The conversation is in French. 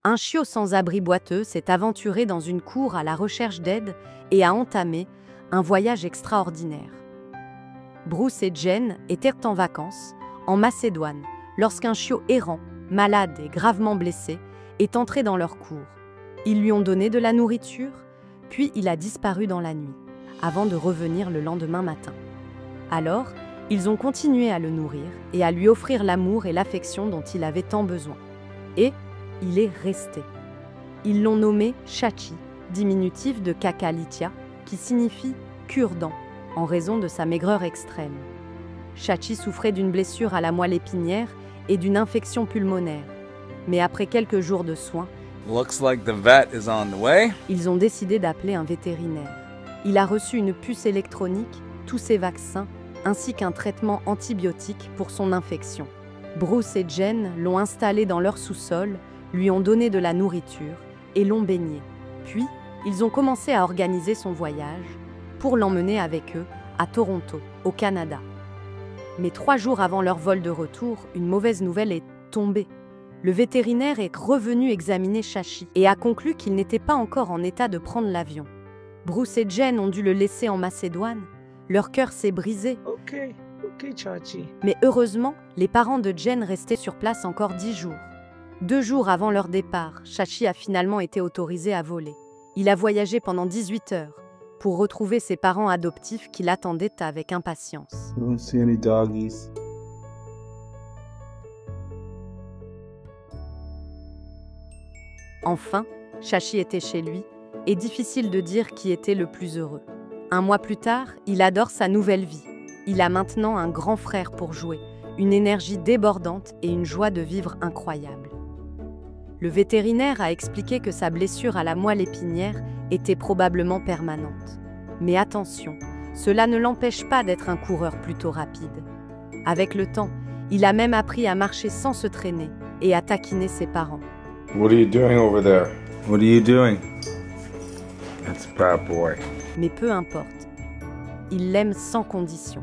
Un chiot sans abri boiteux s'est aventuré dans une cour à la recherche d'aide et a entamé un voyage extraordinaire. Bruce et Jen étaient en vacances, en Macédoine, lorsqu'un chiot errant, malade et gravement blessé, est entré dans leur cour. Ils lui ont donné de la nourriture, puis il a disparu dans la nuit, avant de revenir le lendemain matin. Alors, ils ont continué à le nourrir et à lui offrir l'amour et l'affection dont il avait tant besoin. Et il est resté. Ils l'ont nommé Chachi, diminutif de Kakalitia, qui signifie « cure-dent », en raison de sa maigreur extrême. Chachi souffrait d'une blessure à la moelle épinière et d'une infection pulmonaire. Mais après quelques jours de soins, Looks like the vet is on the way. Ils ont décidé d'appeler un vétérinaire. Il a reçu une puce électronique, tous ses vaccins, ainsi qu'un traitement antibiotique pour son infection. Bruce et Jen l'ont installé dans leur sous-sol, lui ont donné de la nourriture et l'ont baigné. Puis, ils ont commencé à organiser son voyage pour l'emmener avec eux à Toronto, au Canada. Mais 3 jours avant leur vol de retour, une mauvaise nouvelle est tombée. Le vétérinaire est revenu examiner Chachi et a conclu qu'il n'était pas encore en état de prendre l'avion. Bruce et Jen ont dû le laisser en Macédoine. Leur cœur s'est brisé. Ok, Chachi. Mais heureusement, les parents de Jen restaient sur place encore 10 jours. 2 jours avant leur départ, Chachi a finalement été autorisé à voler. Il a voyagé pendant 18 heures pour retrouver ses parents adoptifs qui l'attendaient avec impatience. I don't see any doggies. Enfin, Chachi était chez lui, et difficile de dire qui était le plus heureux. 1 mois plus tard, il adore sa nouvelle vie. Il a maintenant un grand frère pour jouer, une énergie débordante et une joie de vivre incroyable. Le vétérinaire a expliqué que sa blessure à la moelle épinière était probablement permanente. Mais attention, cela ne l'empêche pas d'être un coureur plutôt rapide. Avec le temps, il a même appris à marcher sans se traîner et à taquiner ses parents. What are you doing over there? What are you doing? That's a bad boy. Mais peu importe, il l'aime sans condition.